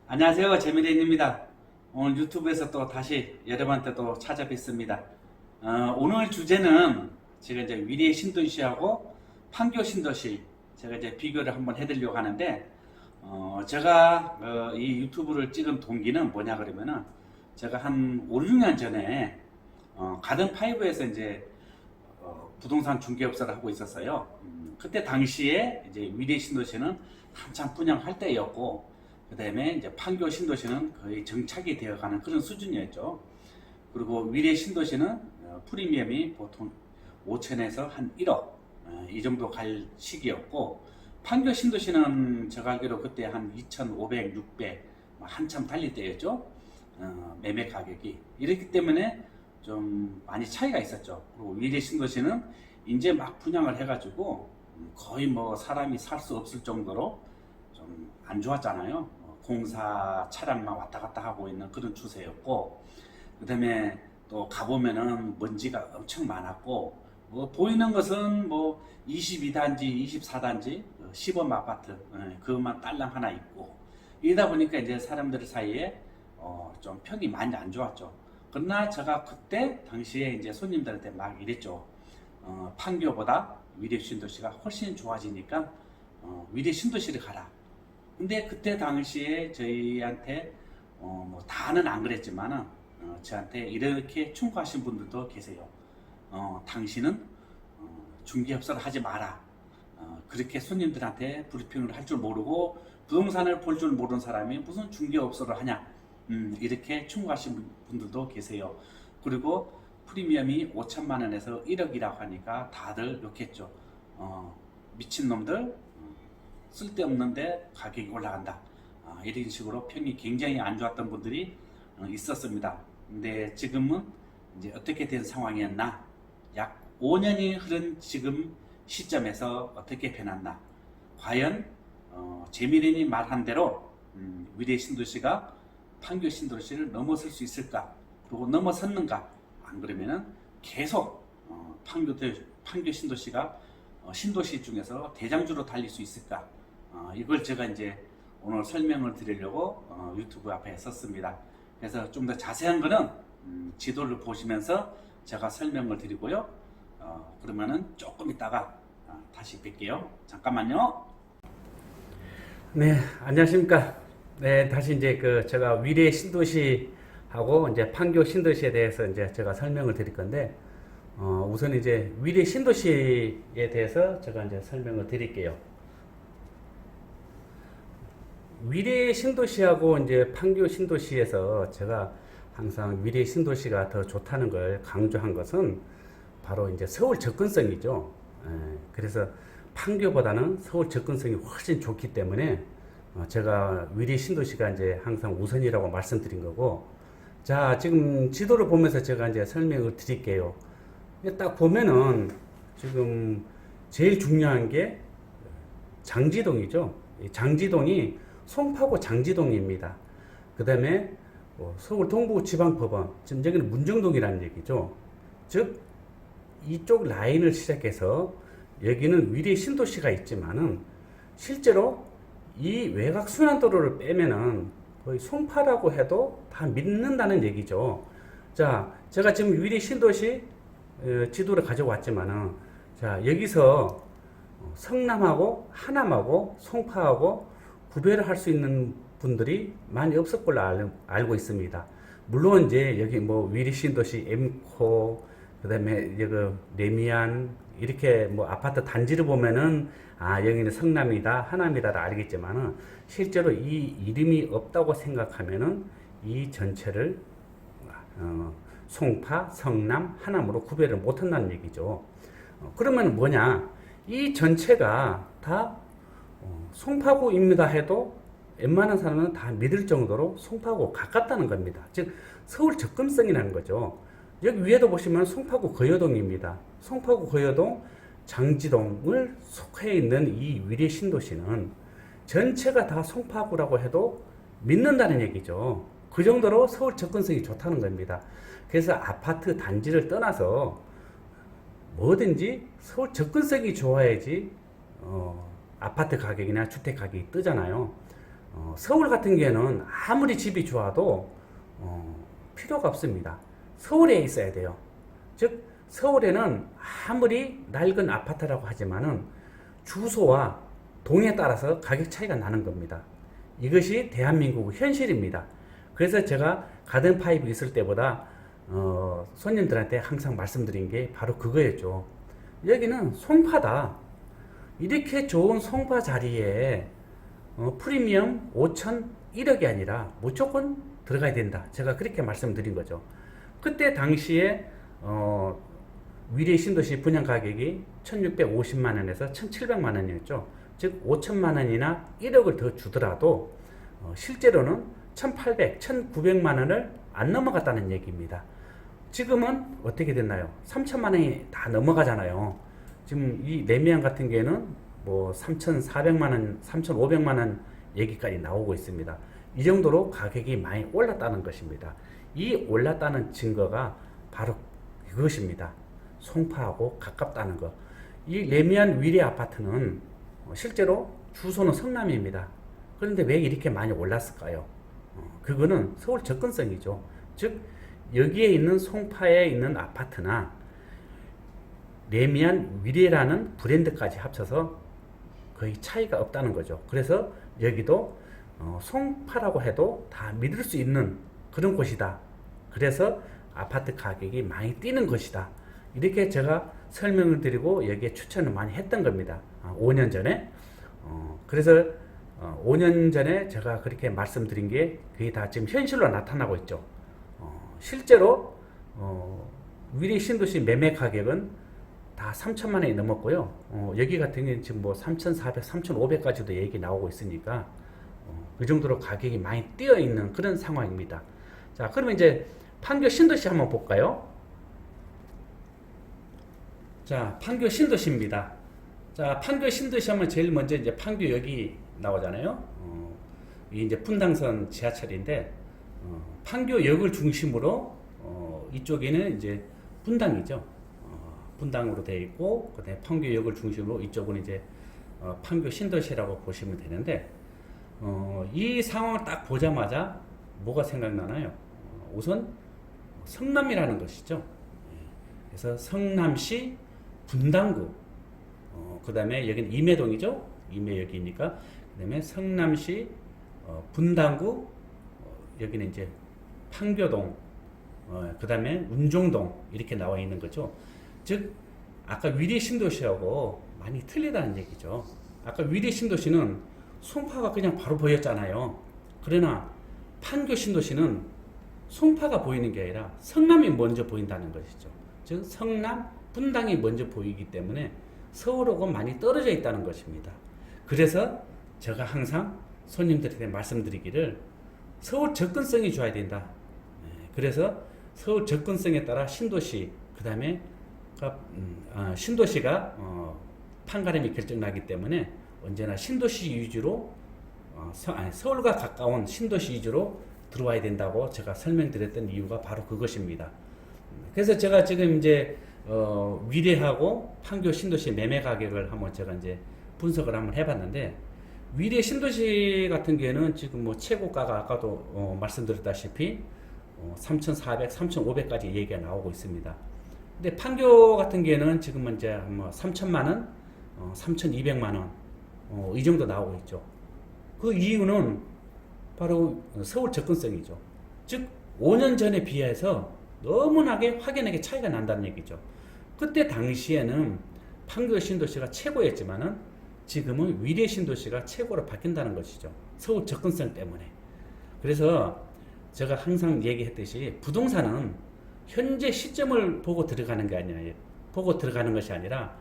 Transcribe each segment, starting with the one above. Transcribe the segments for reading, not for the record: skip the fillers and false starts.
안녕하세요. 재미레인입니다. 오늘 유튜브에서 또 다시 여러분한테 또 찾아뵙습니다. 오늘 주제는 제가 이제 위리의 신도시하고 판교 신도시 제가 이제 비교를 한번 해드리려고 하는데, 제가 이 유튜브를 찍은 동기는 뭐냐 그러면은 제가 한 5, 6년 전에 가든 파이브에서 이제 부동산 중개업소를 하고 있었어요. 그때 당시에 이제 위리의 신도시는 한참 분양할 때였고, 그 다음에 이제 판교 신도시는 거의 정착이 되어가는 그런 수준이었죠. 그리고 위례 신도시는 프리미엄이 보통 5천에서 한 1억 이 정도 갈 시기였고, 판교 신도시는 제가 알기로 그때 한 2,500, 600 한참 달릴 때였죠. 매매 가격이 이렇기 때문에 좀 많이 차이가 있었죠. 그리고 위례 신도시는 이제 막 분양을 해가지고 거의 뭐 사람이 살 수 없을 정도로 좀 안 좋았잖아요. 공사 차량만 왔다 갔다 하고 있는 그런 추세였고, 그 다음에 또 가보면은 먼지가 엄청 많았고, 뭐 보이는 것은 뭐 22단지, 24단지, 시범 아파트, 그것만 딸랑 하나 있고, 이러다 보니까 이제 사람들 사이에 좀 평이 많이 안 좋았죠. 그러나 제가 그때 당시에 이제 손님들한테 막 이랬죠. 판교보다 위례 신도시가 훨씬 좋아지니까 위례 신도시를 가라. 근데 그때 당시에 저희한테 뭐 다는 안 그랬지만은 저한테 이렇게 충고하신 분들도 계세요. 당신은 중개업소를 하지 마라. 그렇게 손님들한테 브리핑을 할 줄 모르고 부동산을 볼 줄 모르는 사람이 무슨 중개업소를 하냐. 이렇게 충고하신 분들도 계세요. 그리고 프리미엄이 5천만 원에서 1억이라고 하니까 다들 욕했죠. 미친놈들, 쓸데없는데 가격이 올라간다. 이런 식으로 평이 굉장히 안 좋았던 분들이 있었습니다. 근데 지금은 이제 어떻게 된 상황이었나? 약 5년이 흐른 지금 시점에서 어떻게 변했나? 과연 재미린이 말한 대로 위례 신도시가 판교 신도시를 넘어설 수 있을까? 그리고 넘어섰는가? 안 그러면은 계속 판교 신도시가 신도시 중에서 대장주로 달릴 수 있을까? 이걸 제가 이제 오늘 설명을 드리려고 유튜브 앞에 썼습니다. 그래서 좀 더 자세한 거는 지도를 보시면서 제가 설명을 드리고요. 그러면은 조금 있다가 다시 뵐게요. 잠깐만요. 네, 안녕하십니까. 네, 다시 이제 제가 위례 신도시하고 이제 판교 신도시에 대해서 이제 제가 설명을 드릴 건데, 우선 이제 위례 신도시에 대해서 제가 이제 설명을 드릴게요. 위례 신도시하고 이제 판교 신도시에서 제가 항상 위례 신도시가 더 좋다는 걸 강조한 것은 바로 이제 서울 접근성이죠. 그래서 판교보다는 서울 접근성이 훨씬 좋기 때문에 제가 위례 신도시가 이제 항상 우선이라고 말씀드린 거고, 자, 지금 지도를 보면서 제가 이제 설명을 드릴게요. 딱 보면은 지금 제일 중요한 게 장지동이죠. 장지동이 송파구 장지동입니다. 그 다음에 서울 동부지방법원, 지금 여기는 문정동이라는 얘기죠. 즉 이쪽 라인을 시작해서 여기는 위례 신도시가 있지만은 실제로 이 외곽 순환도로를 빼면은 거의 송파라고 해도 다 믿는다는 얘기죠. 자, 제가 지금 위례 신도시 지도를 가져왔지만은, 자, 여기서 성남하고 하남하고 송파하고 구별을 할 수 있는 분들이 많이 없을 걸로 알고 있습니다. 물론 이제 여기 뭐 위례 신도시 엠코, 그다음에 여기 레미안 이렇게 뭐 아파트 단지를 보면은 여기는 성남이다 하남이다를 알겠지만은, 실제로 이 이름이 없다고 생각하면은 이 전체를 송파, 성남, 하남으로 구별을 못한다는 얘기죠. 그러면 뭐냐? 이 전체가 다 송파구입니다 해도 웬만한 사람은 다 믿을 정도로 송파구 가깝다는 겁니다. 즉 서울 접근성이라는 거죠. 여기 위에도 보시면 송파구 거여동입니다. 송파구 거여동 장지동을 속해 있는 이 위례 신도시는 전체가 다 송파구라고 해도 믿는다는 얘기죠. 그 정도로 서울 접근성이 좋다는 겁니다. 그래서 아파트 단지를 떠나서 뭐든지 서울 접근성이 좋아야지 아파트 가격이나 주택 가격이 뜨잖아요. 서울 같은 경우는 아무리 집이 좋아도 필요가 없습니다. 서울에 있어야 돼요. 즉 서울에는 아무리 낡은 아파트라고 하지만은 주소와 동에 따라서 가격 차이가 나는 겁니다. 이것이 대한민국 현실입니다. 그래서 제가 가든파이브 있을 때보다 손님들한테 항상 말씀드린 게 바로 그거였죠. 여기는 송파다. 이렇게 좋은 송파 자리에 프리미엄 5천 1억이 아니라 무조건 들어가야 된다. 제가 그렇게 말씀드린 거죠. 그때 당시에 위례 신도시 분양 가격이 1650만 원에서 1700만 원이었죠. 즉 5천만 원이나 1억을 더 주더라도 실제로는 1800, 1900만 원을 안 넘어갔다는 얘기입니다. 지금은 어떻게 됐나요? 3천만 원이 다 넘어가잖아요. 지금 이 레미안 같은 경우에는 뭐 3,400만 원, 3,500만 원 얘기까지 나오고 있습니다. 이 정도로 가격이 많이 올랐다는 것입니다. 이 올랐다는 증거가 바로 그것입니다. 송파하고 가깝다는 것. 이 레미안 위례 아파트는 실제로 주소는 성남입니다. 그런데 왜 이렇게 많이 올랐을까요? 그거는 서울 접근성이죠. 즉 여기에 있는 송파에 있는 아파트나 레미안 위례라는 브랜드까지 합쳐서 거의 차이가 없다는 거죠. 그래서 여기도 송파라고 해도 다 믿을 수 있는 그런 곳이다. 그래서 아파트 가격이 많이 뛰는 것이다. 이렇게 제가 설명을 드리고 여기에 추천을 많이 했던 겁니다. 5년 전에. 그래서 5년 전에 제가 그렇게 말씀드린 게 그게 다 지금 현실로 나타나고 있죠. 실제로 위례 신도시 매매 가격은 다 3천만 원이 넘었고요. 여기 같은 경우는 지금 뭐 3,400, 3,500까지도 얘기 나오고 있으니까 그 정도로 가격이 많이 뛰어 있는 그런 상황입니다. 자, 그러면 이제 판교 신도시 한번 볼까요? 자, 판교 신도시입니다. 자, 판교 신도시 하면 제일 먼저 이제 판교 여기 나오잖아요. 이 이제 분당선 지하철인데 판교역을 중심으로 이쪽에는 이제 분당이죠. 분당으로 되어 있고 그다음에 판교역을 중심으로 이쪽은 이제 판교 신도시라고 보시면 되는데 이 상황을 딱 보자마자 뭐가 생각나나요? 우선 성남이라는 것이죠. 그래서 성남시 분당구 그 다음에 여기는 임해동이죠. 임해역이니까 그 다음에 성남시 분당구 여기는 이제 판교동 그 다음에 운종동 이렇게 나와 있는 거죠. 즉 아까 위례 신도시하고 많이 틀리다는 얘기죠. 아까 위례 신도시는 송파가 그냥 바로 보였잖아요. 그러나 판교 신도시는 송파가 보이는 게 아니라 성남이 먼저 보인다는 것이죠. 즉 성남 분당이 먼저 보이기 때문에 서울하고 많이 떨어져 있다는 것입니다. 그래서 제가 항상 손님들한테 말씀드리기를 서울 접근성이 좋아야 된다. 그래서 서울 접근성에 따라 신도시 그 다음에 신도시가 판가름이 결정나기 때문에 언제나 신도시 위주로 서울과 가까운 신도시 위주로 들어와야 된다고 제가 설명드렸던 이유가 바로 그것입니다. 그래서 제가 지금 이제 위례하고 판교 신도시 매매 가격을 한번 제가 이제 분석을 한번 해봤는데 위례 신도시 같은 경우에는 지금 뭐 최고가가 아까도 말씀드렸다시피 3,400, 3,500까지 얘기가 나오고 있습니다. 근데 판교 같은 경우에는 지금 이제 뭐 3천만 원, 3,200만 원, 이 정도 나오고 있죠. 그 이유는 바로 서울 접근성이죠. 즉 5년 전에 비해서 너무나게 확연하게 차이가 난다는 얘기죠. 그때 당시에는 판교 신도시가 최고였지만은 지금은 위례 신도시가 최고로 바뀐다는 것이죠. 서울 접근성 때문에. 그래서 제가 항상 얘기했듯이 부동산은 현재 시점을 보고 들어가는 게 아니라 보고 들어가는 것이 아니라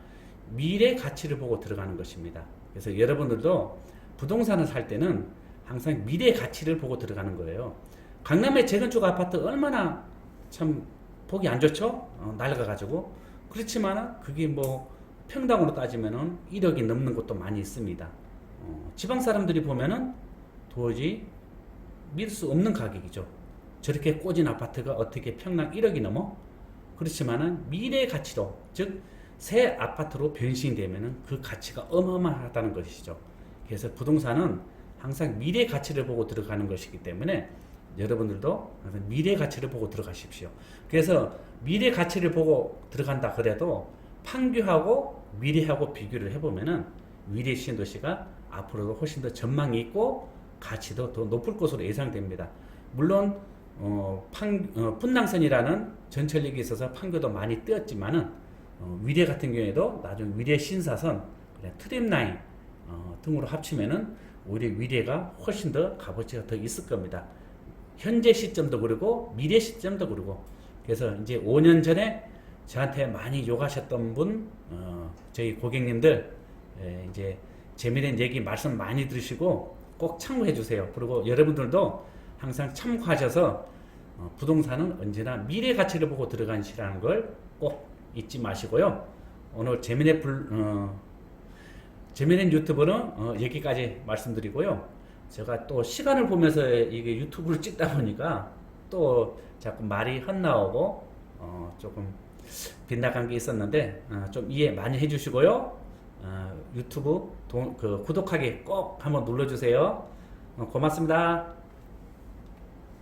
미래 가치를 보고 들어가는 것입니다. 그래서 여러분들도 부동산을 살 때는 항상 미래 가치를 보고 들어가는 거예요. 강남의 재건축 아파트 얼마나 참 보기 안 좋죠? 낡아가지고. 그렇지만 그게 뭐 평당으로 따지면은 1억이 넘는 곳도 많이 있습니다. 지방 사람들이 보면은 도저히 믿을 수 없는 가격이죠. 저렇게 꽂은 아파트가 어떻게 평당 1억이 넘어? 그렇지만은 미래 가치로, 즉 새 아파트로 변신되면은 그 가치가 어마어마하다는 것이죠. 그래서 부동산은 항상 미래 가치를 보고 들어가는 것이기 때문에 여러분들도 항상 미래 가치를 보고 들어가십시오. 그래서 미래 가치를 보고 들어간다 그래도 판교하고 미래하고 비교를 해보면은 위례 신도시가 앞으로도 훨씬 더 전망이 있고 가치도 더 높을 것으로 예상됩니다. 물론 분당선이라는 전철역이 있어서 판교도 많이 뜨었지만은 위례 같은 경우에도 나중 위례 신사선, 그냥 트램라인 등으로 합치면은 오히려 위례가 훨씬 더 값어치가 더 있을 겁니다. 현재 시점도 그러고 미래 시점도 그러고. 그래서 이제 5년 전에 저한테 많이 욕하셨던 분, 저희 고객님들 이제 재미난 얘기 말씀 많이 들으시고 꼭 참고해 주세요. 그리고 여러분들도 항상 참고하셔서 부동산은 언제나 미래 가치를 보고 들어가시라는 걸 꼭 잊지 마시고요. 오늘 재미난 유튜브는 여기까지 말씀드리고요. 제가 또 시간을 보면서 이게 유튜브를 찍다 보니까 또 자꾸 말이 헛나오고 조금 빗나간 게 있었는데 좀 이해 많이 해주시고요. 유튜브 구독하기 꼭 한번 눌러주세요. 고맙습니다.